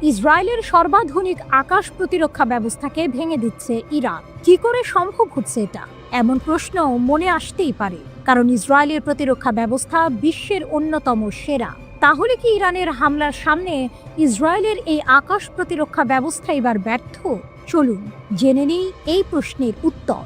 ইসরায়েলের সর্বাধুনিক আকাশ প্রতিরক্ষা ব্যবস্থাকে ভেঙে দিচ্ছে ইরান। কি করে সম্ভব হচ্ছে এটা? এমন প্রশ্ন মনে আসতেই পারে, কারণ ইসরায়েলের প্রতিরক্ষা ব্যবস্থা বিশ্বের অন্যতম সেরা। তাহলে কি ইরানের হামলার সামনে ইসরায়েলের এই আকাশ প্রতিরক্ষা ব্যবস্থা এবার ব্যর্থ? চলুন জেনে নিই এই প্রশ্নের উত্তর।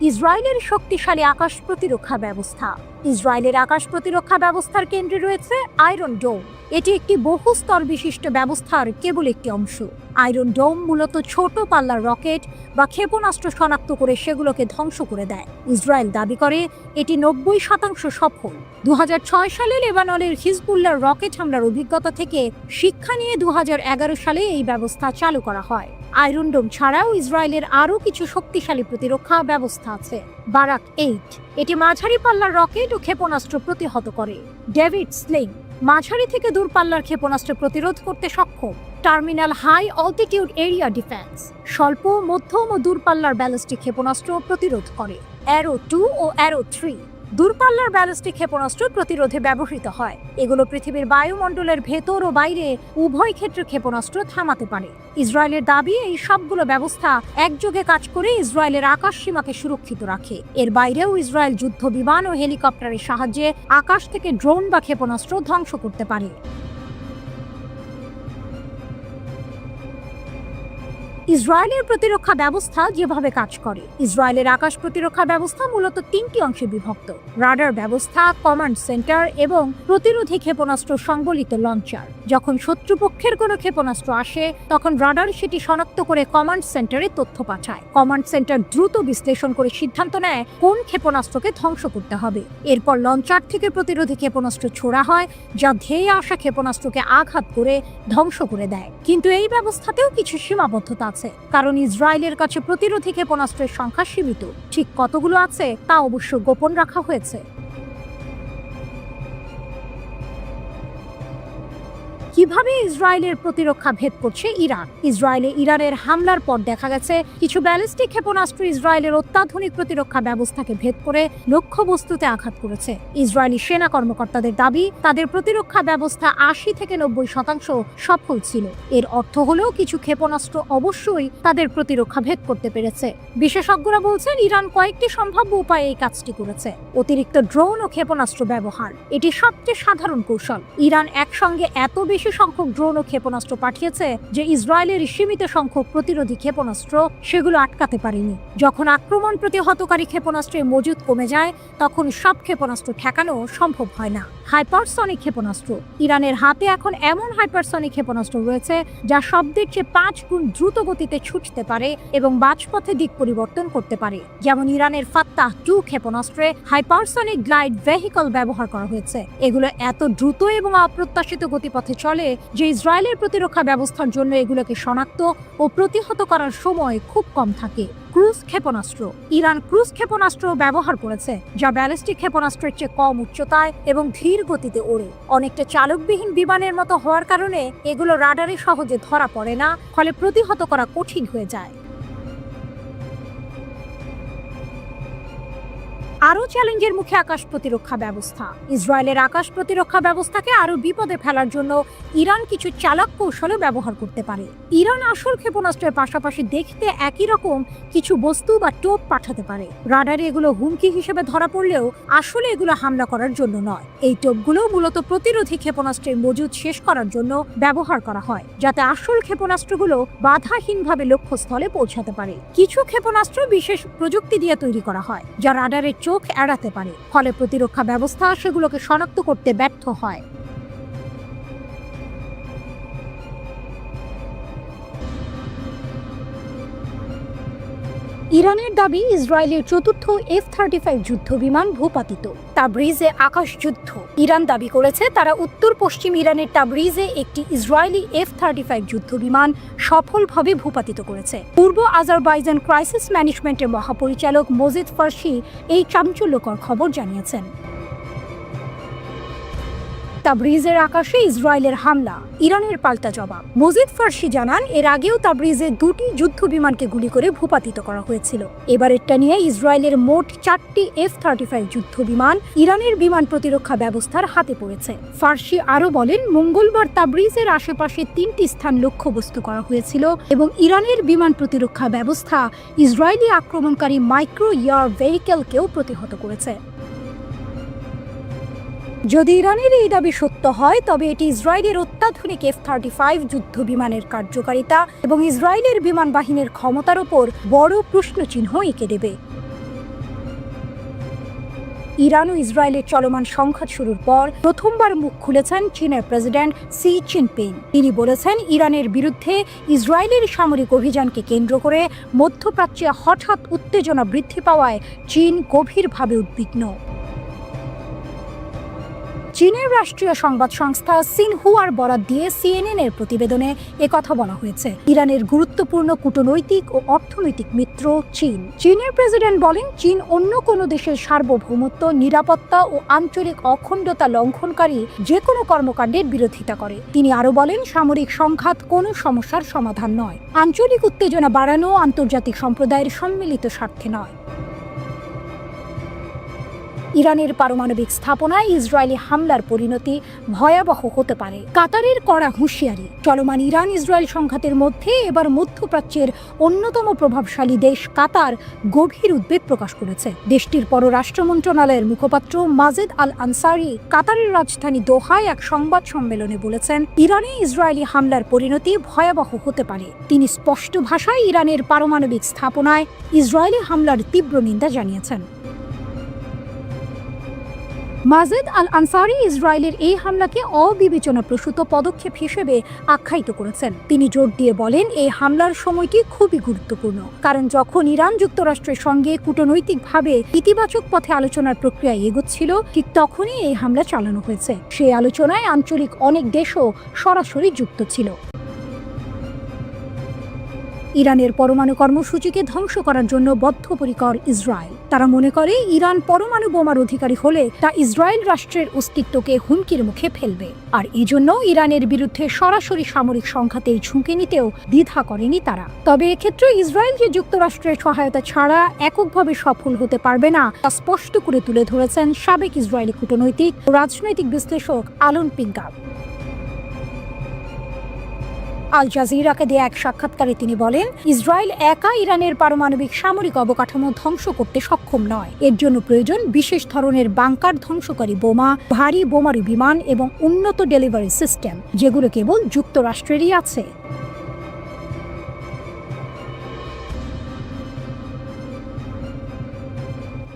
ইসরায়েলের শক্তিশালী আকাশ প্রতিরক্ষা ব্যবস্থা। ইসরায়েলের আকাশ প্রতিরক্ষা ব্যবস্থার কেন্দ্রে রয়েছে আয়রন ডোম। এটি একটি বহুস্তর বিশিষ্ট ব্যবস্থার কেবল একটি অংশ। আয়রন ডোম মূলত ছোট পাল্লার রকেট বা ক্ষেপণাস্ত্র শনাক্ত করে সেগুলোকে ধ্বংস করে দেয়। ইসরায়েল দাবি করে এটি 90% সফল। 2006 সালে লেবাননের হিজবুল্লাহর রকেট হামলার অভিজ্ঞতা থেকে শিক্ষা নিয়ে 2011 সালে এই ব্যবস্থা চালু করা হয়। আয়রন ডোম ছাড়াও ইসরায়েলের আরও কিছু শক্তিশালী প্রতিরক্ষা ব্যবস্থা আছে। বারাক 8, এটি মাঝারি পাল্লার রকেট ও ক্ষেপণাস্ত্র প্রতিহত করে। ডেভিড স্লিং, মাঝারি থেকে দূরপাল্লার ক্ষেপণাস্ত্র প্রতিরোধ করতে সক্ষম। Terminal high altitude area defence, স্বল্প, মধ্যম ও দূরপাল্লার ব্যালিস্টিক ক্ষেপণাস্ত্র প্রতিরোধ করে। অ্যারো 2 ও অ্যারো 3 দূরপাল্লার ব্যালিস্টিক ক্ষেপণাস্ত্র প্রতিরোধে ব্যবহৃত হয়। এগুলো পৃথিবীর বায়ুমণ্ডলের ভেতর ও বাইরে উভয় ক্ষেত্রে ক্ষেপণাস্ত্র থামাতে পারে। ইসরায়েলের দাবি এই সবগুলো ব্যবস্থা একযোগে কাজ করে ইসরায়েলের আকাশ সীমাকে সুরক্ষিত রাখে। এর বাইরেও ইসরায়েল যুদ্ধ বিমান ও হেলিকপ্টারের সাহায্যে আকাশ থেকে ড্রোন বা ক্ষেপণাস্ত্র ধ্বংস করতে পারে। ইসরায়েলের প্রতিরক্ষা ব্যবস্থা যেভাবে কাজ করে। ইসরায়েলের আকাশ প্রতিরক্ষা ব্যবস্থা মূলত 3টি অংশে বিভক্ত: রাডার ব্যবস্থা, কমান্ড সেন্টার এবং প্রতিরোধী ক্ষেপণাস্ত্র সংবলিত লঞ্চার। যখন শত্রুপক্ষের কোনো ক্ষেপণাস্ত্র আসে, তখন রাডার সেটি শনাক্ত করে কমান্ড সেন্টারে তথ্য পাঠায়। কমান্ড সেন্টার দ্রুত বিশ্লেষণ করে সিদ্ধান্ত নেয় কোন ক্ষেপণাস্ত্রকে ধ্বংস করতে হবে। এরপর লঞ্চার থেকে প্রতিরোধী ক্ষেপণাস্ত্র ছোড়া হয়, যা ধেয়ে আসা ক্ষেপণাস্ত্রকে আঘাত করে ধ্বংস করে দেয়। কিন্তু এই ব্যবস্থাতেও কিছু সীমাবদ্ধতা আছে, কারণ ইসরায়েলের কাছে প্রতিরোধী ক্ষেপণাস্ত্রের সংখ্যা সীমিত। ঠিক কতগুলো আছে তা অবশ্য গোপন রাখা হয়েছে। কিভাবে ইসরায়েলের প্রতিরক্ষা ভেদ করছে ইরান? ইরানের হামলার পর দেখা গেছে কিছু ব্যালিস্টিক ক্ষেপণাস্ত্র ইসরায়েলের অত্যাধুনিক প্রতিরক্ষা ব্যবস্থাকে ভেদ করে লক্ষ্যবস্তুতে আঘাত করেছে। ইসরায়েলি সেনা কর্মকর্তাদের দাবি, তাদের প্রতিরক্ষা ব্যবস্থা 80 থেকে 90% সফল ছিল। এর অর্থ হলো কিছু ক্ষেপণাস্ত্র অবশ্যই তাদের প্রতিরক্ষা ভেদ করতে পেরেছে। বিশেষজ্ঞরা বলছেন ইরান কয়েকটি সম্ভাব্য উপায়ে এই কাজটি করেছে। অতিরিক্ত ড্রোন ও ক্ষেপণাস্ত্র ব্যবহার, এটি সবচেয়ে সাধারণ কৌশল। ইরান একসঙ্গে এত বেশি সংখ্যক ড্রোন ও ক্ষেপণাস্ত্র পাঠিয়েছে যে ইসরায়েলের সীমিত সংখ্যক প্রতিরোধী ক্ষেপণাস্ত্র সেগুলো আটকাতে পারেনি। যখন আক্রমণ প্রতিহতকারী ক্ষেপণাস্ত্রের মজুদ কমে যায়, তখন সব ক্ষেপণাস্ত্র ঠেকানো সম্ভব হয় না। হাইপারসনিক ক্ষেপণাস্ত্র, ইরানের হাতে এখন এমন হাইপারসনিক ক্ষেপণাস্ত্র রয়েছে যা শব্দের চেয়ে 5 গুণ দ্রুত গতিতে ছুটতে পারে এবং বাজপথে দিক পরিবর্তন করতে পারে। যেমন ইরানের ফাত্তাহ 2 ক্ষেপণাস্ত্রে হাইপারসনিক গ্লাইড ভেহিকল ব্যবহার করা হয়েছে। এগুলো এত দ্রুত এবং অপ্রত্যাশিত গতিপথে চলে যে ইসরায়েলের প্রতিরক্ষা ব্যবস্থার জন্য এগুলোকে শনাক্ত ও প্রতিহত করার সময় খুব কম থাকে। ক্রুজ ক্ষেপণাস্ত্র, ইরান ক্রুজ ক্ষেপণাস্ত্র ব্যবহার করেছে, যা ব্যালিস্টিক ক্ষেপণাস্ত্রের চেয়ে কম উচ্চতায় এবং ধীর গতিতে ওড়ে। অনেকটা চালকবিহীন বিমানের মতো হওয়ার কারণে এগুলো রাডারে সহজে ধরা পড়ে না, ফলে প্রতিহত করা কঠিন হয়ে যায়। আরও চ্যালেঞ্জের মুখে আকাশ প্রতিরক্ষা ব্যবস্থা। ইসরায়েলের আকাশ প্রতিরক্ষা ব্যবস্থাকে আরও বিপদে ফেলার জন্য ইরান কিছু চালাক কৌশলও ব্যবহার করতে পারে। ইরান আসল ক্ষেপণাস্ত্রের পাশাপাশি দেখতে একই রকম কিছু বস্তু বা টোপ পাঠাতে পারে। রাডারে এগুলো হুমকি হিসেবে ধরা পড়লেও আসলে এগুলো হামলা করার জন্য নয়। এই টোপগুলো মূলত প্রতিরোধী ক্ষেপণাস্ত্রের মজুদ শেষ করার জন্য ব্যবহার করা হয়, যাতে আসল ক্ষেপণাস্ত্রগুলো বাধাহীনভাবে লক্ষ্যস্থলে পৌঁছাতে পারে। কিছু ক্ষেপণাস্ত্র বিশেষ প্রযুক্তি দিয়ে তৈরি করা হয়, যা রাডারের চোখ এড়াতে পারে, ফলে প্রতিরক্ষা ব্যবস্থা সেগুলোকে শনাক্ত করতে ব্যর্থ হয়। ইরানের দাবি, ইসরায়েলের চতুর্থ F-35 যুদ্ধ বিমান ভূপাতিত। তাবরিজে আকাশ যুদ্ধ, ইরান দাবি করেছে তারা উত্তর পশ্চিম ইরানের তাবরিজে একটি ইসরায়েলি F-35 যুদ্ধ বিমান সফলভাবে ভূপাতিত করেছে। পূর্ব আজারবাইজান ক্রাইসিস ম্যানেজমেন্টের মহাপরিচালক মজিদ ফার্সি এই চাঞ্চল্যকর খবর জানিয়েছেন। তাবরিজের আকাশে ইসরায়েলের হামলা, ইরানের পাল্টা জবাব। মজিদ ফার্সি জানান, এর আগেও তাবরিজে 2টি যুদ্ধ বিমানকে গুলি করে ভূপাতিত করা হয়েছিল। এবারেরটা নিয়ে ইসরায়েলের মোট 4টি F-35 যুদ্ধ বিমান ইরানের বিমান প্রতিরক্ষা ব্যবস্থার হাতে পড়েছে। ফার্সি আরও বলেন, মঙ্গলবার তাবরিজের আশেপাশে 3টি স্থান লক্ষ্যবস্তু করা হয়েছিল এবং ইরানের বিমান প্রতিরক্ষা ব্যবস্থা ইসরায়েলি আক্রমণকারী মাইক্রো এয়ার ভেহিকেলকেও প্রতিহত করেছে। যদি ইরানের এই দাবি সত্য হয়, তবে এটি ইসরায়েলের অত্যাধুনিক F-35 যুদ্ধ বিমানের কার্যকারিতা এবং ইসরায়েলের বিমান বাহিনীর ক্ষমতার ওপর বড় প্রশ্নচিহ্ন এঁকে দেবে। ইরান ও ইসরায়েলের চলমান সংঘাত শুরুর পর প্রথমবার মুখ খুলেছেন চীনের প্রেসিডেন্ট শি জিনপিং। তিনি বলেছেন, ইরানের বিরুদ্ধে ইসরায়েলের সামরিক অভিযানকে কেন্দ্র করে মধ্যপ্রাচ্যে হঠাৎ উত্তেজনা বৃদ্ধি পাওয়ায় চীন গভীরভাবে উদ্বিগ্ন। চীনের রাষ্ট্রীয় সংবাদ সংস্থা সিনহুয়ার বরাত দিয়ে CNN এর প্রতিবেদনে একথা বলা হয়েছে। ইরানের গুরুত্বপূর্ণ কূটনৈতিক ও অর্থনৈতিক মিত্র চীন। চীনের প্রেসিডেন্ট বলেন, চীন অন্য কোনো দেশের সার্বভৌমত্ব, নিরাপত্তা ও আঞ্চলিক অখণ্ডতা লঙ্ঘনকারী যে কোনো কর্মকাণ্ডের বিরোধিতা করে। তিনি আরও বলেন, সামরিক সংঘাত কোনো সমস্যার সমাধান নয়। আঞ্চলিক উত্তেজনা বাড়ানো আন্তর্জাতিক সম্প্রদায়ের সম্মিলিত স্বার্থে নয়। ইরানের পারমাণবিক স্থাপনায় ইসরায়েলি হামলার পরিণতি ভয়াবহ হতে পারে, কাতারের কড়া হুঁশিয়ারি। চলমান ইরান ইসরায়েল সংঘাতের মধ্যে এবার মধ্যপ্রাচ্যের অন্যতম প্রভাবশালী দেশ কাতার গভীর উদ্বেগ প্রকাশ করেছে। দেশটির পররাষ্ট্র মন্ত্রণালয়ের মুখপাত্র মাজেদ আল আনসারি কাতারের রাজধানী দোহায় এক সংবাদ সম্মেলনে বলেছেন, ইরানে ইসরায়েলি হামলার পরিণতি ভয়াবহ হতে পারে। তিনি স্পষ্ট ভাষায় ইরানের পারমাণবিক স্থাপনায় ইসরায়েলি হামলার তীব্র নিন্দা জানিয়েছেন। মাজেদ আল আনসারি ইসরায়েলের এই হামলাকে অবিবেচনাপ্রসূত পদক্ষেপ হিসেবে আখ্যায়িত করেছেন। তিনি জোর দিয়ে বলেন, এই হামলার সময়টি খুবই গুরুত্বপূর্ণ, কারণ যখন ইরান যুক্তরাষ্ট্রের সঙ্গে কূটনৈতিকভাবে ইতিবাচক পথে আলোচনার প্রক্রিয়া এগোচ্ছিল, ঠিক তখনই এই হামলা চালানো হয়েছে। সেই আলোচনায় আঞ্চলিক অনেক দেশও সরাসরি যুক্ত ছিল। ইরানের পরমাণু কর্মসূচিকে ধ্বংস করার জন্য বদ্ধপরিকর ইসরায়েল। তারা মনে করে, ইরান পরমাণু বোমার অধিকারী হলে তা ইসরায়েল রাষ্ট্রের অস্তিত্বকে হুমকির মুখে ফেলবে, আর এজন্য ইরানের বিরুদ্ধে সরাসরি সামরিক সংঘাতের ঝুঁকি নিতেও দ্বিধা করেনি তারা। তবে এক্ষেত্রে ইসরায়েল যে যুক্তরাষ্ট্রের সহায়তা ছাড়া এককভাবে সফল হতে পারবে না, তা স্পষ্ট করে তুলে ধরেছেন সাবেক ইসরায়েলি কূটনৈতিক ও রাজনৈতিক বিশ্লেষক আলন পিঙ্গাব। আল জাজিরাকে দেয়া এক সাক্ষাৎকারে তিনি বলেন, ইসরায়েল একা ইরানের পারমাণবিক সামরিক অবকাঠামো ধ্বংস করতে সক্ষম নয়। এর জন্য প্রয়োজন বিশেষ ধরনের বাংকার ধ্বংসকারী বোমা, ভারী বোমারু বিমান এবং উন্নত ডেলিভারি সিস্টেম, যেগুলো কেবল যুক্তরাষ্ট্রেরই আছে।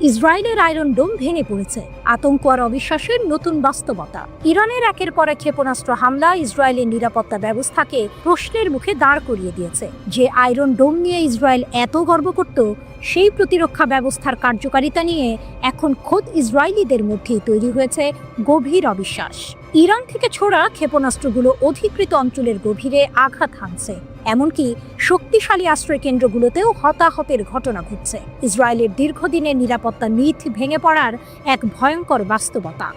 ইসরায়েলের আয়রন ডোম ভেঙে পড়েছে, আতঙ্ক আর অবিশ্বাসের নতুন বাস্তবতা। ইরানের একের পর এক ক্ষেপণাস্ত্র হামলা ইসরায়েলের নিরাপত্তা ব্যবস্থাকে প্রশ্নের মুখে দাঁড় করিয়ে দিয়েছে। যে আয়রন ডোম নিয়ে ইসরায়েল এত গর্ব করত, সেই প্রতিরক্ষা ব্যবস্থার কার্যকারিতা নিয়ে এখন খোদ ইসরায়েলিদের মধ্যেই তৈরি হয়েছে গভীর অবিশ্বাস। ইরান থেকে ছোড়া ক্ষেপণাস্ত্রগুলো অধিকৃত অঞ্চলের গভীরে আঘাত হানছে, এমনকি শক্তিশালী আশ্রয় কেন্দ্রগুলোতেও হতাহতের ঘটনা ঘটছে। ইসরায়েলের দীর্ঘদিনের নিরাপত্তা মিথ ভেঙে পড়ার এক ভয়ঙ্কর বাস্তবতা।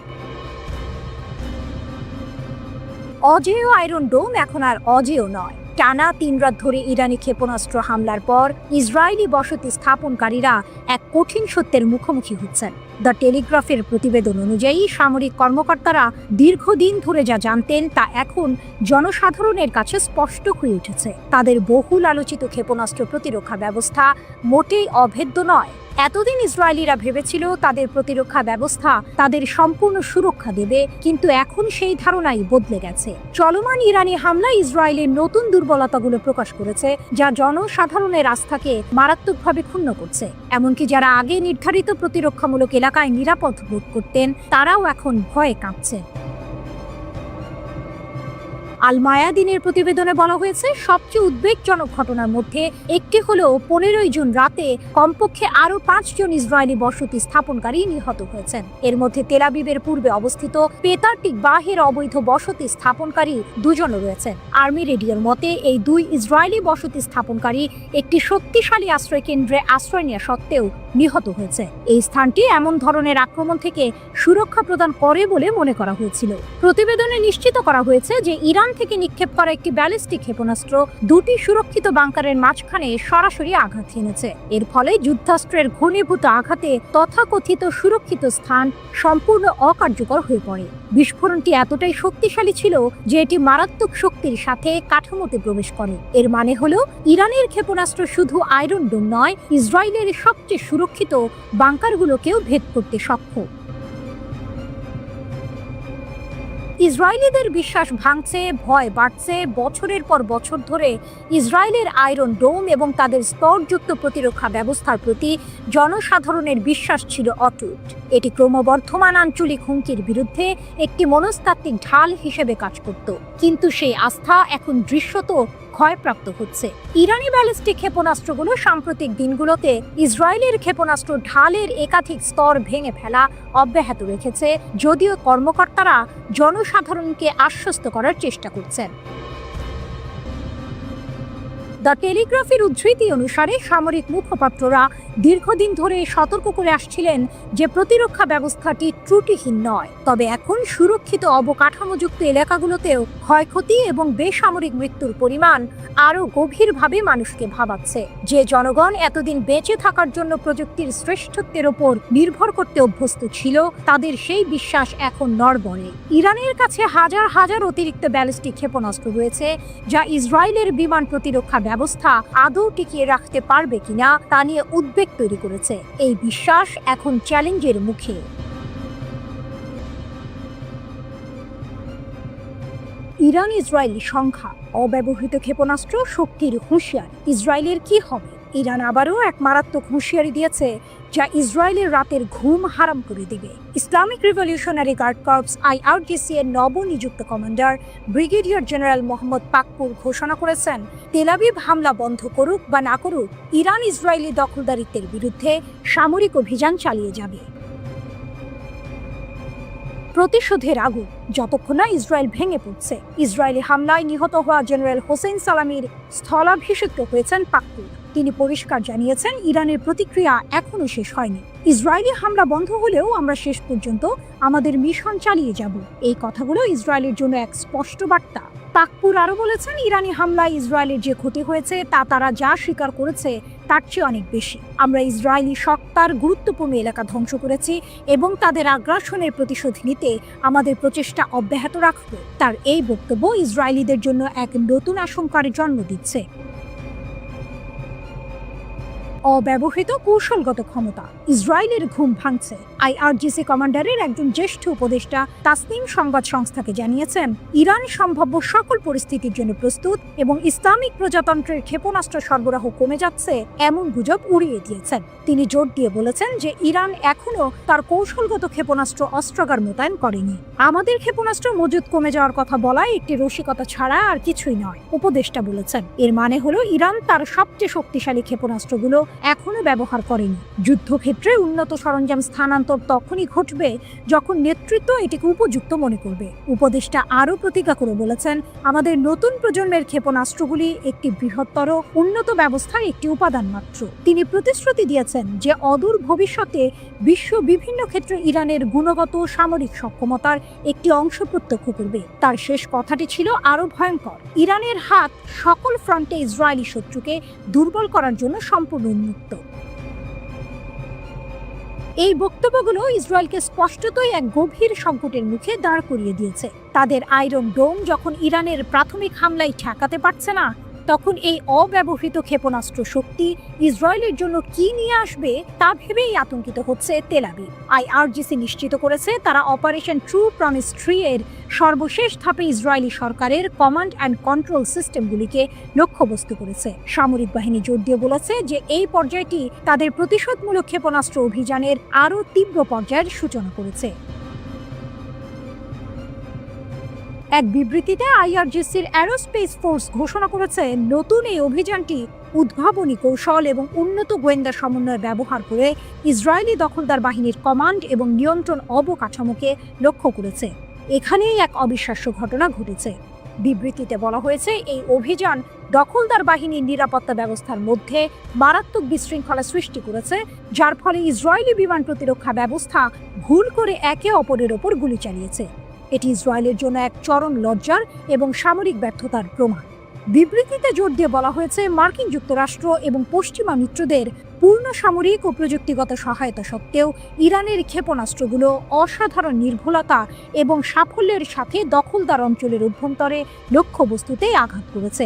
অজেয় আয়রন ডোম এখন আর অজেয় নয়। টানা 3 রাত ধরে ইরানি ক্ষেপণাস্ত্র হামলার পর ইসরায়েলি বসতি স্থাপনকারীরা এক কঠিন সত্যের মুখোমুখি হচ্ছেন। দ্য টেলিগ্রাফের প্রতিবেদন অনুযায়ী সামরিক কর্মকর্তারা দীর্ঘদিন ধরে যা জানতেন তা এখন জনসাধারণের কাছে স্পষ্ট হয়ে উঠেছে। তাদের বহুল আলোচিত ক্ষেপণাস্ত্র প্রতিরক্ষা ব্যবস্থা মোটেই অভেদ্য নয়। এতদিন ইসরায়েলিরা ভেবেছিল তাদের প্রতিরক্ষা ব্যবস্থা তাদের সম্পূর্ণ সুরক্ষা দেবে, কিন্তু এখন সেই ধারণাই বদলে গেছে। চলমান ইরানি হামলা ইসরায়েলের নতুন দুর্বলতাগুলো প্রকাশ করেছে, যা জনসাধারণের আস্থাকে মারাত্মকভাবে ক্ষুণ্ণ করছে। এমনকি যারা আগে নির্ধারিত প্রতিরক্ষামূলক এলাকায় নিরাপদ বোধ করতেন, তারাও এখন ভয়ে কাঁপছে। আল মায়াদিনের প্রতিবেদনে বলা হয়েছে, সবচেয়ে উদ্বেগজনক ঘটনার মধ্যে একটি হলো 15 জুন রাতে কমপক্ষে আরও 5 জন ইসরায়েলি বসতি স্থাপনকারী নিহত হয়েছেন। এর মধ্যে তেল আবিবের পূর্বে অবস্থিত পেতার টিকবাহের অবৈধ বসতি স্থাপনকারী 2 জনও রয়েছেন। আর্মি রেডিওর মতে এই 2 ইসরায়েলি বসতি স্থাপনকারী একটি শক্তিশালী আশ্রয় কেন্দ্রে আশ্রয় নেওয়া সত্ত্বেও নিহত হয়েছে। এই স্থানটি এমন ধরনের আক্রমণ থেকে সুরক্ষা প্রদান করে বলে মনে করা হয়েছিল। প্রতিবেদনে নিশ্চিত করা হয়েছে যে ইরান থেকে নিক্ষেপ করা একটি ব্যালিস্টিক ক্ষেপণাস্ত্র 2টি সুরক্ষিত বাংকারের মাঝখানে সরাসরি আঘাত হেনেছে। এর ফলে যুদ্ধাস্ত্রের ঘনীভূত আঘাতে তথাকথিত সুরক্ষিত স্থান সম্পূর্ণ অকার্যকর হয়ে পড়ে। বিস্ফোরণটি এতটাই শক্তিশালী ছিল যে এটি মারাত্মক শক্তির সাথে কাঠামোতে প্রবেশ করে। এর মানে হলো ইরানের ক্ষেপণাস্ত্র শুধু আয়রন ডোম নয়, ইসরায়েলের সবচেয়ে সুরক্ষিত বাংকারগুলোকেও ভেদ করতে সক্ষম। ইসরায়েলিদের বিশ্বাস ভাঙছে, ভয় বাড়ছে। বছরের পর বছর ধরে ইসরায়েলের আয়রন ডোম এবং তাদের স্তরযুক্ত প্রতিরক্ষা ব্যবস্থার প্রতি জনসাধারণের বিশ্বাস ছিল অটুট। এটি ক্রমবর্ধমান আঞ্চলিক হুমকির বিরুদ্ধে একটি মনস্তাত্ত্বিক ঢাল হিসেবে কাজ করত, কিন্তু সেই আস্থা এখন দৃশ্যত ক্ষয়প্রাপ্ত হচ্ছে। ইরানি ব্যালিস্টিক ক্ষেপণাস্ত্রগুলো সাম্প্রতিক দিনগুলোতে ইসরায়েলের ক্ষেপণাস্ত্র ঢালের একাধিক স্তর ভেঙে ফেলা অব্যাহত রেখেছে, যদিও কর্মকর্তারা জনসাধারণকে আশ্বস্ত করার চেষ্টা করছেন। দ্য টেলিগ্রাফের উদ্ধৃতি অনুসারে সামরিক মুখপাত্ররা দীর্ঘদিন ধরে সতর্ক করে আসছিলেন যে প্রতিরক্ষা ব্যবস্থাটি ত্রুটিহীন নয়, তবে এখন সুরক্ষিত অবকাঠামোযুক্ত এলাকাগুলোতেও ক্ষয়ক্ষতি এবং বেসামরিক মৃত্যুর পরিমাণ আরও গভীরভাবে মানুষকে ভাবাচ্ছে। যে জনগণ এতদিন বেঁচে থাকার জন্য প্রযুক্তির শ্রেষ্ঠত্বের ওপর নির্ভর করতে অভ্যস্ত ছিল, তাদের সেই বিশ্বাস এখন নড়বড়ে। ইরানের কাছে হাজার হাজার অতিরিক্ত ব্যালিস্টিক ক্ষেপণাস্ত্র রয়েছে, যা ইসরায়েলের বিমান প্রতিরক্ষা ব্যবস্থা আদৌ টিকিয়ে রাখতে পারবে কিনা তা নিয়ে উদ্বেগ তৈরি করেছে। এই বিশ্বাস এখন চ্যালেঞ্জের মুখে। ইরান ইসরায়েলি সংখ্যা, অব্যবহৃত ক্ষেপণাস্ত্র, শক্তির হুঁশিয়ারি। ইসরায়েলের কি হবে? ইরান আবারও এক মারাত্মক হুঁশিয়ারি দিয়েছে, যা ইসরায়েলের রাতের ঘুম হারাম করে দিবে। Islamic revolutionary guard corps IRGC এর নবনিযুক্ত commander brigadier general Mohammad Pakpour ঘোষণা করেছেন, তেল আবিব হামলা বন্ধ করুক বা না করুক, ইরান ইসরায়েলি দখলদারিত্বের বিরুদ্ধে সামরিক অভিযান চালিয়ে যাবে। প্রতিশোধের আগুন যতক্ষণ না ইসরায়েল ভেঙে পড়ছে। ইসরায়েলি হামলায় নিহত হওয়া জেনারেল হোসেন সালামির স্থলাভিষিক্ত হয়েছেন পাকপুর। তিনি পরিষ্কার জানিয়েছেন, ইরানের প্রতিক্রিয়া এখনো শেষ হয়নি। ইসরায়েলি হামলা বন্ধ হলেও আমরা শেষ পর্যন্ত আমাদের মিশন চালিয়ে যাব। এই কথাগুলো ইসরায়েলের জন্য এক স্পষ্ট বার্তা। পাকপুর আরও বলেছেন, ইরানি হামলায় ইসরায়েলের যে ক্ষতি হয়েছে তা তারা যা স্বীকার করেছে তার চেয়ে অনেক বেশি। আমরা ইসরায়েলি সত্তার গুরুত্বপূর্ণ এলাকা ধ্বংস করেছি এবং তাদের আগ্রাসনের প্রতিশোধ নিতে আমাদের প্রচেষ্টা অব্যাহত রাখব। তার এই বক্তব্য ইসরায়েলিদের জন্য এক নতুন আশঙ্কার জন্ম দিচ্ছে। অব্যবহৃত কৌশলগত ক্ষমতা, ইসরায়েলের ঘুম ভাঙছে। IRGC কমান্ডারের একজন জ্যেষ্ঠ উপদেষ্টা তাসনিম সংবাদ সংস্থাকে জানিয়েছেন, ইরান সম্ভাব্য সকল পরিস্থিতির জন্য প্রস্তুত এবং ইসলামিক প্রজাতন্ত্রের ক্ষেপণাস্ত্র সরবরাহ কমে যাচ্ছে এমন গুজব উড়িয়ে দিয়েছেন। তিনি জোর দিয়ে বলেছেন যে ইরান এখনও তার কৌশলগত ক্ষেপণাস্ত্র অস্ত্রাগার মোতায়েন করেনি। আমাদের ক্ষেপণাস্ত্র মজুদ কমে যাওয়ার কথা বলা একটি রসিকতা ছাড়া আর কিছুই নয়, উপদেষ্টা বলেছেন। এর মানে হলো ইরান তার সবচেয়ে শক্তিশালী ক্ষেপণাস্ত্রগুলো এখনো ব্যবহার করেনি। যুদ্ধক্ষেত্রে উন্নত সরঞ্জাম স্থানান্তর তখনই ঘটবে যখন নেতৃত্ব এটিকে উপযুক্ত মনে করবে। উপদেষ্টা আরও প্রতিজ্ঞা করে বলেছেন, আমাদের নতুন প্রজন্মের ক্ষেপণাস্ত্রগুলি একটি বৃহত্তর উন্নত ব্যবস্থার একটি উপাদান মাত্র। তিনি প্রতিশ্রুতি দিয়েছেন যে অদূর ভবিষ্যতে বিশ্ব বিভিন্ন ক্ষেত্রে ইরানের গুণগত সামরিক সক্ষমতার একটি অংশ প্রত্যক্ষ করবে। তার শেষ কথাটি ছিল আরও ভয়ঙ্কর, ইরানের হাত সকল ফ্রন্টে ইসরায়েলি শত্রুকে দুর্বল করার জন্য সম্পূর্ণ উন্মুক্ত। এই বক্তব্যগুলো ইসরায়েলকে স্পষ্টতই এক গভীর সংকটের মুখে দাঁড় করিয়ে দিয়েছে। তাদের আয়রন ডোম যখন ইরানের প্রাথমিক হামলায় ঠেকাতে পারছে না, তখন এই অব্যবহৃত ক্ষেপণাস্ত্র শক্তি ইসরায়েলের জন্য কি নিয়ে আসবে তা ভেবেই আতঙ্কিত হচ্ছে তেল আবিব। IRGC নিশ্চিত করেছে তারা অপারেশন ট্রু প্রমিস 3 এর সর্বশেষ ধাপে ইসরায়েলি সরকারের কমান্ড অ্যান্ড কন্ট্রোল সিস্টেমগুলিকে লক্ষ্যবস্তু করেছে। সামরিক বাহিনী জোর দিয়ে বলেছে যে এই পর্যায়টি তাদের প্রতিশোধমূলক ক্ষেপণাস্ত্র অভিযানের আরও তীব্র পর্যায়ের সূচনা করেছে। এক বিবৃতিতে আইআরজিসির অ্যারোস্পেস ফোর্স ঘোষণা করেছে, নতুন এই অভিযানটি উদ্ভাবনী কৌশল এবং উন্নত গোয়েন্দা সমন্বয় ব্যবহার করে ইসরায়েলি দখলদার বাহিনীর কমান্ড এবং নিয়ন্ত্রণ অবকাঠামোকে লক্ষ্য করেছে। এখানেই এক অবিশ্বাস্য ঘটনা ঘটেছে। বিবৃতিতে বলা হয়েছে, এই অভিযান দখলদার বাহিনীর নিরাপত্তা ব্যবস্থার মধ্যে মারাত্মক বিশৃঙ্খলা সৃষ্টি করেছে, যার ফলে ইসরায়েলি বিমান প্রতিরক্ষা ব্যবস্থা ভুল করে একে অপরের ওপর গুলি চালিয়েছে। এটি ইসরায়েলের জন্য এক চরম লজ্জার এবং সামরিক ব্যর্থতার প্রমাণ। বিবৃতিতে জোর দিয়ে বলা হয়েছে, মার্কিন যুক্তরাষ্ট্র এবং পশ্চিমা মিত্রদের পূর্ণ সামরিক ও প্রযুক্তিগত সহায়তা সত্ত্বেও ইরানের ক্ষেপণাস্ত্রগুলো অসাধারণ নির্ভুলতা এবং সাফল্যের সাথে দখলদার অঞ্চলের অভ্যন্তরে লক্ষ্যবস্তুতে আঘাত করেছে।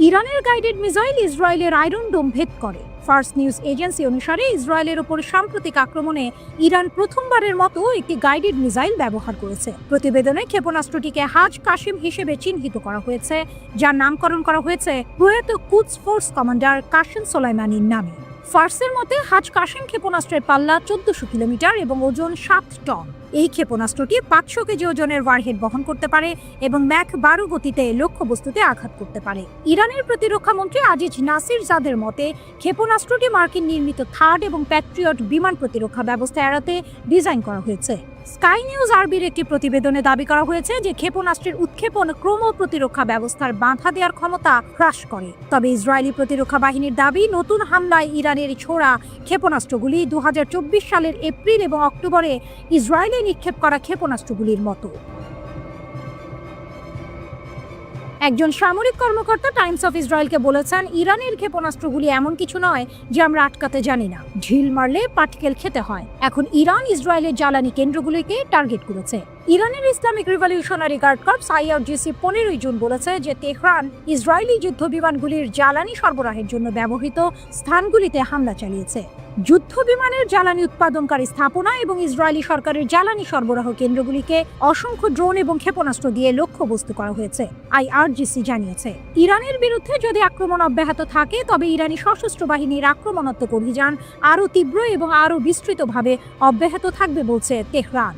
ইরানের গাইডেড মিসাইল ইসরায়েলের আয়রন ডোম ভেদ করে। ফার্স্ট নিউজ এজেন্সি অনুসারে ইসরায়েলের ওপর সাম্প্রতিক আক্রমণে ইরান প্রথমবারের মতো একটি গাইডেড মিসাইল ব্যবহার করেছে। প্রতিবেদনে ক্ষেপণাস্ত্রটিকে হাজ কাশিম হিসেবে চিহ্নিত করা হয়েছে, যার নামকরণ করা হয়েছে প্রয়াত কুদস ফোর্স কমান্ডার কাসেম সোলাইমানির নামে। ফার্সের মতে হাজ কাশিম ক্ষেপণাস্ত্রের পাল্লা 1400 কিলোমিটার এবং ওজন 7 টন। এই ক্ষেপণাস্ত্রটি 500 কেজি ওজনের ওয়ারহেড বহন করতে পারে এবং ম্যাক 12 গতিতে লক্ষ্যবস্তুতে আঘাত করতে পারে। ইরানের প্রতিরক্ষা মন্ত্রী আজিজ নাসির জাদের মতে, ক্ষেপণাস্ত্রটি মার্কিন নির্মিত থার্ড এবং প্যাট্রিয়ট বিমান প্রতিরক্ষা ব্যবস্থা এড়াতে ডিজাইন করা হয়েছে। স্কাই নিউজ আরবির একটি প্রতিবেদনে দাবি করা হয়েছে যে ক্ষেপণাস্ত্রের উৎক্ষেপণ ক্রম প্রতিরক্ষা ব্যবস্থার বাধা দেওয়ার ক্ষমতা হ্রাস করে। তবে ইসরায়েলি প্রতিরক্ষা বাহিনীর দাবি, নতুন হামলায় ইরানের ছোড়া ক্ষেপণাস্ত্রগুলি 2024 সালের এপ্রিল এবং অক্টোবরে ইসরায়েলে নিক্ষেপ করা ক্ষেপণাস্ত্রগুলির মতো। একজন সামরিক কর্মকর্তা টাইমস অফ ইসরায়েলকে বলেছেন, ইরানের ক্ষেপণাস্ত্রগুলি এমন কিছু নয় যে আমরা আটকাতে জানি না। ঢিল মারলে পাটকেল খেতে হয়। এখন ইরান ইসরায়েলের জ্বালানি কেন্দ্রগুলিকে টার্গেট করেছে। ইরানের Islamic revolutionary guard corps IRGC 15 June বলেছে যে তেহরান ইসরায়েলি যুদ্ধ বিমানগুলির জ্বালানি সরবরাহের জন্য ব্যবহৃত স্থানগুলিতে হামলা চালিয়েছে। যুদ্ধ বিমানের জ্বালানি উৎপাদনকারী স্থাপনা এবং ইসরায়েলি সরকারের জ্বালানি সরবরাহ কেন্দ্রগুলিকে অসংখ্য ড্রোন এবং ক্ষেপণাস্ত্র দিয়ে লক্ষ্যবস্তু করা হয়েছে, আইআরজিসি জানিয়েছে। ইরানের বিরুদ্ধে যদি আক্রমণ অব্যাহত থাকে, তবে ইরানি সশস্ত্র বাহিনীর আক্রমণাত্মক অভিযান আরও তীব্র এবং আরও বিস্তৃতভাবে অব্যাহত থাকবে বলছে তেহরান।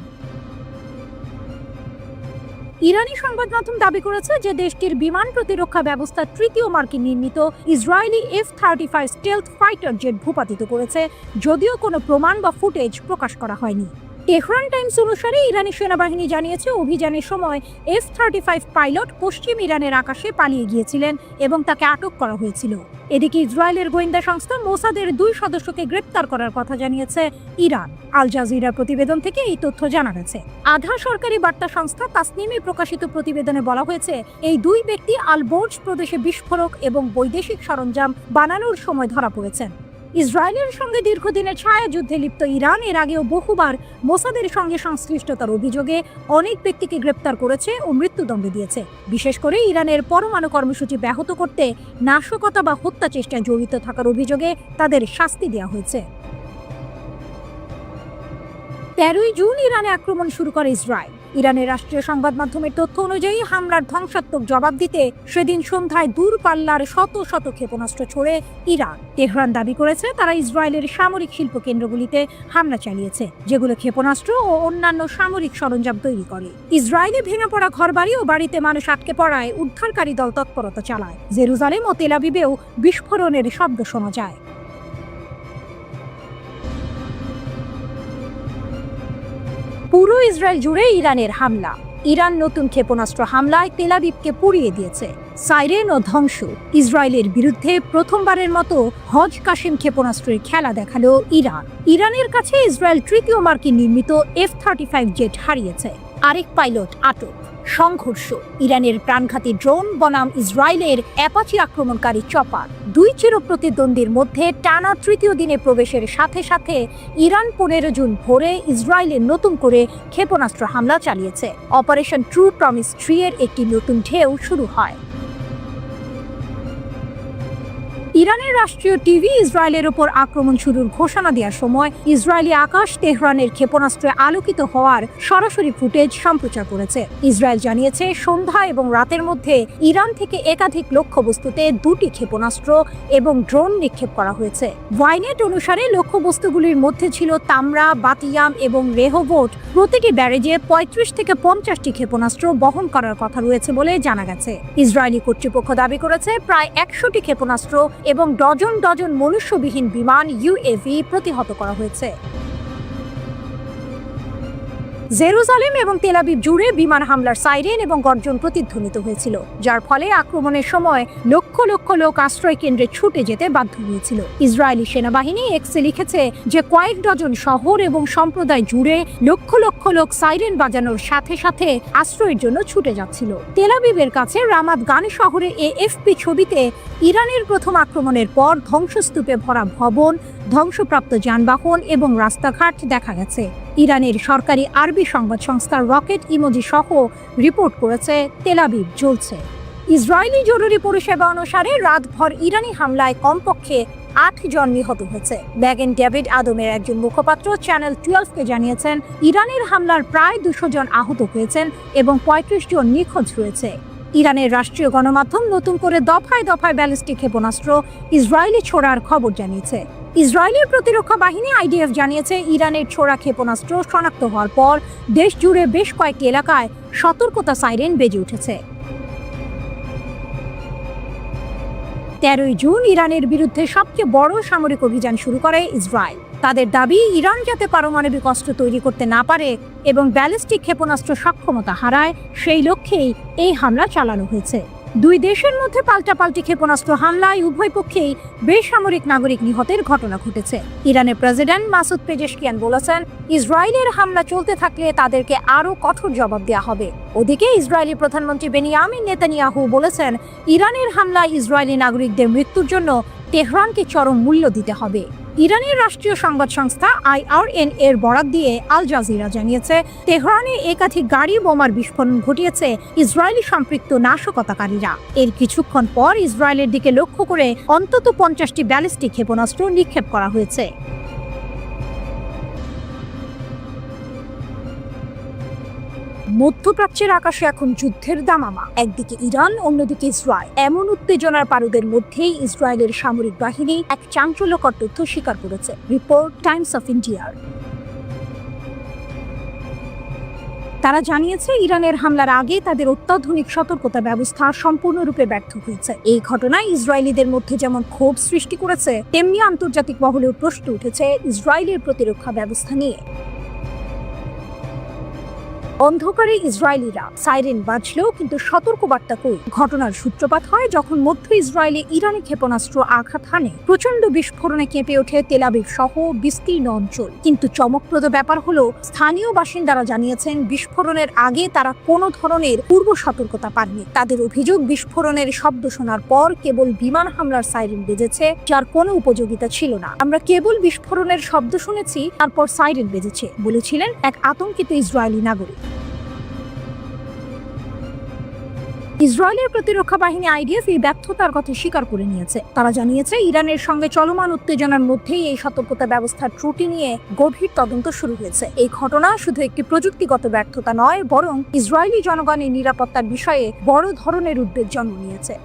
ইরানি সংবাদ মাধ্যম দাবি করেছে যে দেশটির বিমান প্রতিরক্ষা ব্যবস্থা তৃতীয় মার্কিন নির্মিত Israeli F-35 stealth fighter jet ভূপাতিত করেছে, যদিও কোনো প্রমাণ বা ফুটেজ প্রকাশ করা হয়নি। তেহরান টাইমস অনুসারে ইরানি সেনাবাহিনী জানিয়েছে, অভিযানের সময় F-35 পাইলট পশ্চিম ইরানের আকাশে পালিয়ে গিয়েছিলেন এবং তাকে আটক করা হয়েছিল। এদিকে ইসরায়েলের গোয়েন্দা সংস্থা মোসাদের 2 সদস্যকে গ্রেপ্তার করার কথা জানিয়েছে ইরান। আল জাজিরার প্রতিবেদন থেকে এই তথ্য জানা গেছে। আধা সরকারি বার্তা সংস্থা তাসনিমে প্রকাশিত প্রতিবেদনে বলা হয়েছে, এই 2 ব্যক্তি আল বোর্জ প্রদেশে বিস্ফোরক এবং বৈদেশিক সরঞ্জাম বানানোর সময় ধরা পড়েছেন। ইসরায়েলের সঙ্গে দীর্ঘদিনের ছায়া যুদ্ধে লিপ্ত ইরান এর আগেও বহুবার মোসাদের সঙ্গে সংশ্লিষ্টতার অভিযোগে অনেক ব্যক্তিকে গ্রেপ্তার করেছে ও মৃত্যুদণ্ড দিয়েছে। বিশেষ করে ইরানের পরমাণু কর্মসূচি ব্যাহত করতে নাশকতা বা হত্যা চেষ্টায় জড়িত থাকার অভিযোগে তাদের শাস্তি দেওয়া হয়েছে। 13 জুন ইরানে আক্রমণ শুরু করে ইসরায়েল। ইরানের রাষ্ট্রীয় সংবাদ মাধ্যমের তথ্য অনুযায়ী হামলার ধ্বংসাত্মক জবাব দিতে সেদিন সন্ধ্যায় দূরপাল্লার শত শত ক্ষেপণাস্ত্র ছোড়ে ইরান। তেহরান দাবি করেছে তারা ইসরায়েলের সামরিক শিল্প কেন্দ্রগুলিতে হামলা চালিয়েছে, যেগুলো ক্ষেপণাস্ত্র ও অন্যান্য সামরিক সরঞ্জাম তৈরি করে। ইসরায়েলে ভেঙে পড়া ঘরবাড়ি ও বাড়িতে মানুষ আটকে পড়ায় উদ্ধারকারী দল তৎপরতা চালায়। জেরুজালেম ও তেল আবিবেও বিস্ফোরণের শব্দ শোনা যায়। পুরো ইসরায়েল জুড়ে ইরানের হামলা। ইরান নতুন ক্ষেপণাস্ত্র হামলায় তেল আবিবকে পুড়িয়ে দিয়েছে। সাইরেন ও ধ্বংস। ইসরায়েলের বিরুদ্ধে প্রথমবারের মতো হজ কাশিম ক্ষেপণাস্ত্রের খেলা দেখালো ইরান। ইরানের কাছে ইসরায়েল তৃতীয় মার্কিন নির্মিত F-35 জেট হারিয়েছে। আরেক পাইলট আটক। সংঘর্ষ। ইরানের প্রাণঘাতী ড্রোন বনাম ইসরায়েলের অ্যাপাচি আক্রমণকারী চপার। 2 চিরপ্রতিদ্বন্দ্বীর মধ্যে টানা তৃতীয় দিনে প্রবেশের সাথে সাথে ইরান 15 জুন ভোরে ইসরায়েলের নতুন করে ক্ষেপণাস্ত্র হামলা চালিয়েছে। অপারেশন ট্রু প্রমিস 3 এর একটি নতুন ঢেউ শুরু হয়। ইরানের রাষ্ট্রীয় টিভি ইসরায়েলের উপর আক্রমণ শুরুর ঘোষণা দেওয়ার সময় ইসরায়েলি আকাশ তেহরানের ক্ষেপণাস্ত্রে আলোকিত হওয়ার সরাসরি ফুটেজ সম্প্রচার করেছে। ইসরায়েল জানিয়েছে সন্ধ্যা এবং রাতের মধ্যে ইরান থেকে একাধিক লক্ষ্যবস্তুতে 2টি ক্ষেপণাস্ত্র এবং ড্রোন নিক্ষেপ করা হয়েছে। ওয়াইনেট অনুসারে লক্ষ্যবস্তুগুলির মধ্যে ছিল তামরা, বাতিয়াম এবং রেহোভোট। প্রতিটি ব্যারেজে 35 থেকে 50টি ক্ষেপণাস্ত্র বহন করার কথা রয়েছে বলে জানা গেছে। ইসরায়েলি কর্তৃপক্ষ দাবি করেছে প্রায় 100টি ক্ষেপণাস্ত্র এবং ডজন ডজন মনুষ্যবিহীন বিমান ইউএভি প্রতিহত করা হয়েছে। জেরুজালেম এবং তেল আবিব জুড়ে বিমান হামলার সাইরেন এবং গর্জন প্রতিধ্বনিত হয়েছিল, যার ফলে আক্রমণের সময় লক্ষ লক্ষ লোক আশ্রয় কেন্দ্রে ছুটে যেতে বাধ্য হয়েছিল। ইসরায়েলি সেনাবাহিনী এক্সে লিখেছে যে কয়েক ডজন শহর এবং সম্প্রদায় জুড়ে লক্ষ লক্ষ লোক সাইরেন বাজানোর সাথে সাথে আশ্রয়ের জন্য ছুটে যাচ্ছিল। তেল আবিবের কাছে রামাত গানি শহরে এএফপি ছবিতে ইরানের প্রথম আক্রমণের পর ধ্বংসস্তূপে ভরা ভবন, ধ্বংসপ্রাপ্ত যানবাহন এবং রাস্তাঘাট দেখা গেছে। ইরানের সরকারি আরবি সংবাদ সংস্থা রকেট ইমোজি সহ রিপোর্ট করেছে তেল আবিব জ্বলছে। ইসরায়েলি জরুরি পরিষেবা অনুসারে রাতভর ইরানি হামলায় কমপক্ষে 8 জন নিহত হয়েছে। ব্যাগেন ডেভিড আদমের একজন মুখপাত্র চ্যানেল 12কে জানিয়েছেন ইরানের হামলার প্রায় 200 জন আহত হয়েছেন এবং 35 জন নিখোঁজ রয়েছে। ইরানের রাষ্ট্রীয় গণমাধ্যম নতুন করে দফায় দফায় ব্যালিস্টিক ক্ষেপণাস্ত্র ইসরায়েলি ছোড়ার খবর জানিয়েছে। ইসরায়েলের প্রতিরক্ষা বাহিনী আইডিএফ জানিয়েছে ইরানের ছোড়া ক্ষেপণাস্ত্র শনাক্ত হওয়ার পর দেশ জুড়ে বেশ কয়েকটি এলাকায় সতর্কতা সাইরেন বেজে উঠেছে। 13 জুন ইরানের বিরুদ্ধে সবচেয়ে বড় সামরিক অভিযান শুরু করে ইসরায়েল। তাদের দাবি ইরান যাতে পারমাণবিক অস্ত্র তৈরি করতে না পারে এবং ব্যালিস্টিক ক্ষেপণাস্ত্র সক্ষমতা হারায় সেই লক্ষ্যেই এই হামলা চালানো হয়েছে। দুই দেশের মধ্যে পাল্টাপাল্টি ক্ষেপণাস্ত্র হামলায় উভয় পক্ষেই বেসামরিক নাগরিক নিহতের ঘটনা ঘটেছে। ইরানের প্রেসিডেন্ট মাসুদ পেজেশকিয়ান বলেছেন ইসরায়েলের হামলা চলতে থাকলে তাদেরকে আরও কঠোর জবাব দেওয়া হবে। ওদিকে ইসরায়েলি প্রধানমন্ত্রী বেনিয়ামিন নেতানিয়াহু বলেছেন ইরানের হামলায় ইসরায়েলি নাগরিকদের মৃত্যুর জন্য তেহরানকে চরম মূল্য দিতে হবে। ইরানের রাষ্ট্রীয় সংবাদ সংস্থা IRN এর বরাত দিয়ে আল জাজিরা জানিয়েছে তেহরানে একাধিক গাড়ি বোমার বিস্ফোরণ ঘটিয়েছে ইসরায়েলি সম্পৃক্ত নাশকতাকারীরা। এর কিছুক্ষণ পর ইসরায়েলের দিকে লক্ষ্য করে অন্তত 50টি ব্যালিস্টিক ক্ষেপণাস্ত্র নিক্ষেপ করা হয়েছে। মধ্যপ্রাচ্যের আকাশে এখন যুদ্ধের দামামা। একদিকে ইরান, অন্যদিকে ইসরায়েল। এমন উত্তেজনার পারদের মধ্যেই ইসরায়েলের সামরিক বাহিনী এক চাঞ্চল্যকর তথ্য স্বীকার করেছে। রিপোর্ট টাইমস অফ ইন্ডিয়ার। তারা জানিয়েছে ইরানের হামলার আগে তাদের অত্যাধুনিক সতর্কতা ব্যবস্থা সম্পূর্ণরূপে ব্যর্থ হয়েছে। এই ঘটনায় ইসরায়েলিদের মধ্যে যেমন ক্ষোভ সৃষ্টি করেছে, তেমনি আন্তর্জাতিক মহলেও প্রশ্ন উঠেছে ইসরায়েলের প্রতিরক্ষা ব্যবস্থা নিয়ে। অন্ধকারে ইসরায়েলিরা সাইরেন বাজলেও কিন্তু সতর্কবার্তা কই। ঘটনার সূত্রপাত হয় যখন মধ্য ইসরায়েলে ইরানি ক্ষেপণাস্ত্র আঘাত হানে। প্রচন্ড বিস্ফোরণে কেঁপে ওঠে তেল আবিব সহ বিস্তীর্ণ অঞ্চল। কিন্তু চমকপ্রদ ব্যাপার হলো স্থানীয় বাসিন্দারা জানিয়েছেন বিস্ফোরণের আগে তারা কোনো ধরনের পূর্ব সতর্কতা পাননি। তাদের অভিযোগ বিস্ফোরণের শব্দ শোনার পর কেবল বিমান হামলার সাইরেন বেজেছে, যার কোনো উপযোগিতা ছিল না। আমরা কেবল বিস্ফোরণের শব্দ শুনেছি, তারপর সাইরেন বেজেছে, বলেছিলেন এক আতঙ্কিত ইসরায়েলি নাগরিক। ইসরায়েলের প্রতিরক্ষা বাহিনী আইডিএফ এই ব্যর্থতার কথা স্বীকার করে নিয়েছে। তারা জানিয়েছে ইরানের সঙ্গে চলমান উত্তেজনার মধ্যেই এই সতর্কতা ব্যবস্থার ত্রুটি নিয়ে গভীর তদন্ত শুরু হয়েছে। এই ঘটনা শুধু একটি প্রযুক্তিগত ব্যর্থতা নয়, বরং ইসরায়েলি জনগণের নিরাপত্তার বিষয়ে বড় ধরনের উদ্বেগ জন্ম নিয়েছে।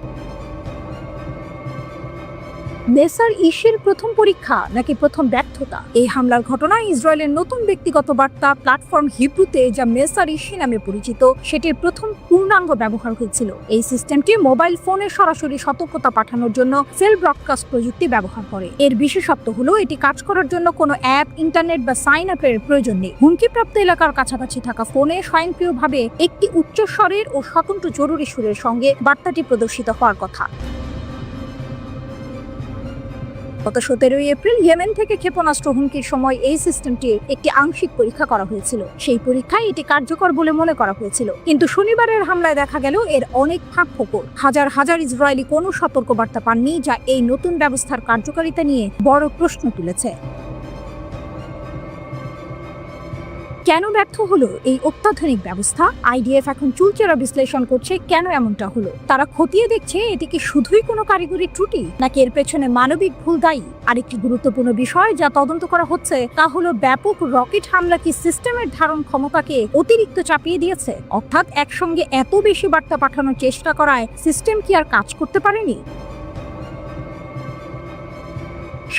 মেসার ইসের প্রথম পরীক্ষা নাকি প্রথম ব্যর্থতা? এই হামলার ঘটনায় ইসরায়েলের নতুন ব্যক্তিগত বার্তা প্ল্যাটফর্ম হিব্রুতে, যা মেসার ইসি নামে পরিচিত, সেটির প্রথম পূর্ণাঙ্গ ব্যবহার হয়েছিল। এই সিস্টেমটি মোবাইল ফোনে সরাসরি সতর্কতা পাঠানোর জন্য সেল ব্রডকাস্ট প্রযুক্তি ব্যবহার করে। এর বিশেষত্ব হলো এটি কাজ করার জন্য কোনো অ্যাপ, ইন্টারনেট বা সাইন আপের প্রয়োজন নেই। হুমকিপ্রাপ্ত এলাকার কাছাকাছি থাকা ফোনে স্বয়ংক্রিয়ভাবে একটি উচ্চস্বরের ও স্বতন্ত্র জরুরি সুরের সঙ্গে বার্তাটি প্রদর্শিত হওয়ার কথা। গত 17 এপ্রিল ইয়েমেন থেকে ক্ষেপণাস্ত্র হুমকির সময় এই সিস্টেমটির একটি আংশিক পরীক্ষা করা হয়েছিল। সেই পরীক্ষায় এটি কার্যকর বলে মনে করা হয়েছিল, কিন্তু শনিবারের হামলায় দেখা গেল এর অনেক ফাঁক ফোকর। হাজার হাজার ইসরায়েলি কোনো সতর্কবার্তা পাননি, যা এই নতুন ব্যবস্থার কার্যকারিতা নিয়ে বড় প্রশ্ন তুলেছে। কেন ব্যর্থ হলো এই অত্যাধুনিক ব্যবস্থা? আইডিএফ এখন চুলচেরা বিশ্লেষণ করছে কেন এমনটা হলো। তারা খতিয়ে দেখছে এটি কি শুধুই কোনো কারিগরি ত্রুটি নাকি এর পেছনে মানবিক ভুল দায়ী। আরেকটি গুরুত্বপূর্ণ বিষয় যা তদন্ত করা হচ্ছে তা হলো ব্যাপক রকেট হামলা কি সিস্টেমের ধারণ ক্ষমতাকে অতিরিক্ত চাপিয়ে দিয়েছে, অর্থাৎ একসঙ্গে এত বেশি বার্তা পাঠানোর চেষ্টা করায় সিস্টেম কি আর কাজ করতে পারেনি।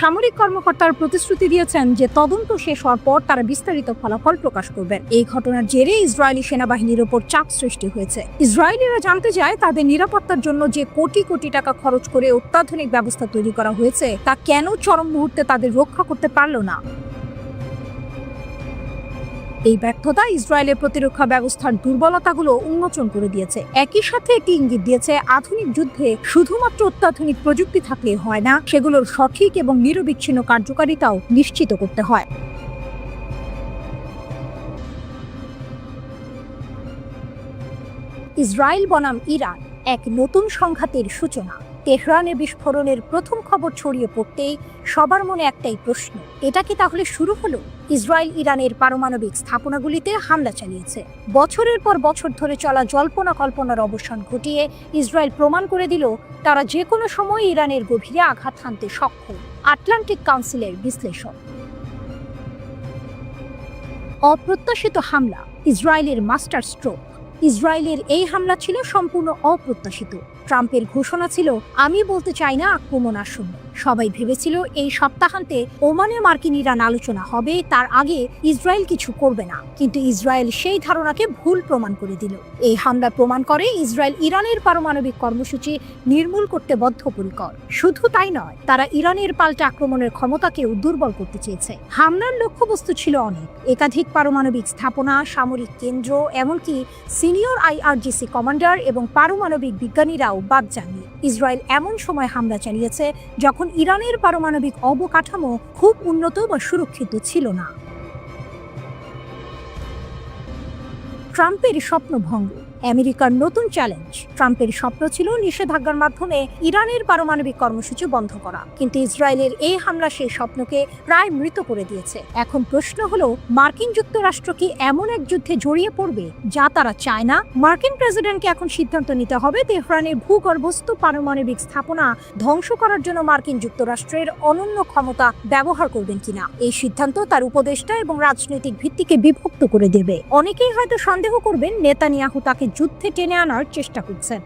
সামরিক কর্মকর্তারা প্রতিশ্রুতি দিয়েছেন যে তদন্ত শেষ হওয়ার পর তারা বিস্তারিত ফলাফল প্রকাশ করবেন। এই ঘটনার জেরে ইসরায়েলি সেনাবাহিনীর ওপর চাপ সৃষ্টি হয়েছে। ইসরায়েলিরা জানতে চায় তাদের নিরাপত্তার জন্য যে কোটি কোটি টাকা খরচ করে অত্যাধুনিক ব্যবস্থা তৈরি করা হয়েছে তা কেন চরম মুহূর্তে তাদের রক্ষা করতে পারল না। এই ব্যর্থতা ইসরায়েলের প্রতিরক্ষা ব্যবস্থার দুর্বলতাগুলো উন্মোচন করে দিয়েছে। একই সাথে একটি ইঙ্গিত দিয়েছে আধুনিক যুদ্ধে শুধুমাত্র অত্যাধুনিক প্রযুক্তি থাকলে হয় না, সেগুলোর সঠিক এবং নিরবিচ্ছিন্ন কার্যকারিতাও নিশ্চিত করতে হয়। ইসরায়েল বনাম ইরান এক নতুন সংঘাতের সূচনা। তেহরানে বিস্ফোরণের প্রথম খবর ছড়িয়ে পড়তেই সবার মনে একটাই প্রশ্ন, এটা কি তাহলে শুরু হলো? ইসরায়েল ইরানের পারমাণবিক স্থাপনাগুলিতে হামলা চালিয়েছে। বছরের পর বছর ধরে চলা জল্পনা কল্পনার অবসান ঘটিয়ে ইসরায়েল প্রমাণ করে দিল তারা যে কোনো সময় ইরানের গভীরে আঘাত হানতে সক্ষম। আটলান্টিক কাউন্সিলের বিশ্লেষণ। অপ্রত্যাশিত হামলা, ইসরায়েলের মাস্টার স্ট্রোক। ইসরায়েলের এই হামলা ছিল সম্পূর্ণ অপ্রত্যাশিত। ট্রাম্পের ঘোষণা ছিল, আমি বলতে চাই না আক্রমণ আসন্ন। সবাই ভেবেছিল এই সপ্তাহান্তে ওমানে মার্কিন ইরান আলোচনা হবে, তার আগে ইসরায়েল কিছু করবে না। কিন্তু ইসরায়েল সেই ধারণাকে ভুল প্রমাণ করে দিল। এই হামলা প্রমাণ করে ইসরায়েল ইরানের পারমাণবিক কর্মসূচি নির্মূল করতে বদ্ধপরিকর। শুধু তাই নয়, তারা ইরানের পাল্টা আক্রমণের ক্ষমতাকেও দুর্বল করতে চেয়েছে। হামলার লক্ষ্যবস্তু ছিল অনেক, একাধিক পারমাণবিক স্থাপনা, সামরিক কেন্দ্র, এমনকি সিনিয়র আইআরজিসি কমান্ডার এবং পারমাণবিক বিজ্ঞানীরাও বাদ যাননি। ইসরায়েল এমন সময় হামলা চালিয়েছে যখন ইরানের পারমাণবিক অবকাঠামো খুব উন্নত বা সুরক্ষিত ছিল না। ট্রাম্পের স্বপ্নভঙ্গ, আমেরিকার নতুন চ্যালেঞ্জ। ট্রাম্পের স্বপ্ন ছিল নিষেধাজ্ঞার মাধ্যমে ইরানের পারমাণবিক কর্মসূচি বন্ধ করা, কিন্তু ইসরায়েলের এই হামলা সেই স্বপ্নকে প্রায় মৃত করে দিয়েছে। এখন প্রশ্ন হলো, মার্কিন যুক্তরাষ্ট্র কি এমন এক যুদ্ধে জড়িয়ে পড়বে যা তারা চায় না? মার্কিন প্রেসিডেন্টকে এখন সিদ্ধান্ত নিতে হবে তেহরানের ভূগর্ভস্থ পারমাণবিক স্থাপনা ধ্বংস করার জন্য মার্কিন যুক্তরাষ্ট্রের অনন্য ক্ষমতা ব্যবহার করবেন কিনা। এই সিদ্ধান্ত তার উপদেষ্টা এবং রাজনৈতিক ভিত্তিকে বিভক্ত করে দেবে। অনেকেই হয়তো সন্দেহ করবেন নেতানিয়াহু তাকে যুদ্ধে টেনে আনার চেষ্টা করছেন।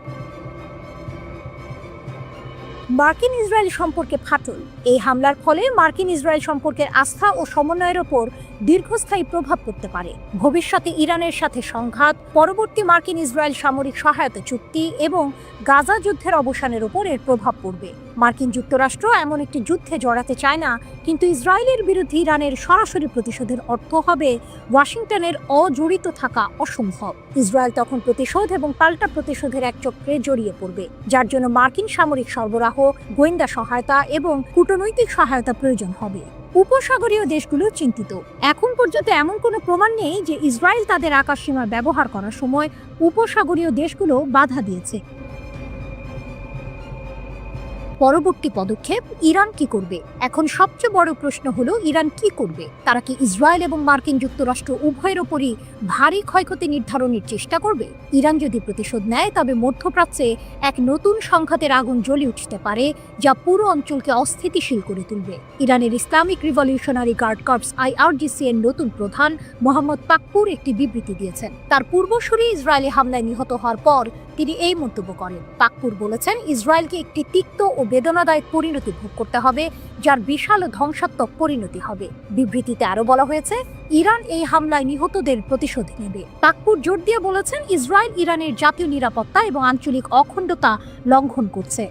মার্কিন ইসরায়েল সম্পর্কে ফাটল। এই হামলার ফলে মার্কিন ইসরায়েল সম্পর্কের আস্থা ও সমন্বয়ের ওপর দীর্ঘস্থায়ী প্রভাব পড়তে পারে। ভবিষ্যতে ইরানের সাথে সংঘাত, পরবর্তী মার্কিন ইসরায়েল সামরিক সহায়তা চুক্তি এবং গাজা যুদ্ধের অবসানের ওপর এর প্রভাব পড়বে। মার্কিন যুক্তরাষ্ট্র এমন একটি যুদ্ধে জড়াতে চায় না, কিন্তু ইসরায়েলের বিরুদ্ধে ইরানের সরাসরি প্রতিশোধের অর্থ হবে ওয়াশিংটনের অজড়িত থাকা অসম্ভব। ইসরায়েল তখন প্রতিশোধ এবং পাল্টা প্রতিশোধের এক চক্রে জড়িয়ে পড়বে, যার জন্য মার্কিন সামরিক সরবরাহ, গোয়েন্দা সহায়তা এবং কূটনৈতিক সহায়তা প্রয়োজন হবে। উপসাগরীয় দেশগুলো চিন্তিত। এখন পর্যন্ত এমন কোনো প্রমাণ নেই যে ইসরায়েল তাদের আকাশসীমা ব্যবহার করার সময় উপসাগরীয় দেশগুলো বাধা দিয়েছে। পরবর্তী পদক্ষেপ, ইরান কি করবে? এখন সবচেয়ে বড় প্রশ্ন হলো, ইরান কি করবে? তারা কি ইসরায়েল এবং মার্কিন যুক্তরাষ্ট্র উভয়ের ওপরই ভারী ক্ষয়ক্ষতি নির্ধারণের চেষ্টা করবে? ইরান যদি প্রতিশোধ নেয় তবে মধ্যপ্রাচ্যে এক নতুন সংঘাতের আগুন জ্বলে উঠতে পারে, যা পুরো অঞ্চলকে অস্থিতিশীল করে তুলবে। ইরানের Islamic revolutionary guard corps IRGC এর নতুন প্রধান মোহাম্মদ পাকপুর একটি বিবৃতি দিয়েছেন। তার পূর্বসূরি ইসরায়েলি হামলায় নিহত হওয়ার পর তিনি এই মন্তব্য করেন। পাকপুর বলেছেন, ইসরায়েলকে একটি তিক্ত ও বেদনাদায়ক পরিণতি ভোগ করতে হবে, যার বিশাল ধ্বংসাত্মক পরিণতি হবে। বিবৃতিতে আরো বলা হয়েছে, ইরান এই হামলায় নিহতদের প্রতিশোধ নেবে। পাকপুর জোর দিয়ে বলেছেন, ইসরায়েল ইরানের জাতীয় নিরাপত্তা এবং আঞ্চলিক অখণ্ডতা লঙ্ঘন করছে।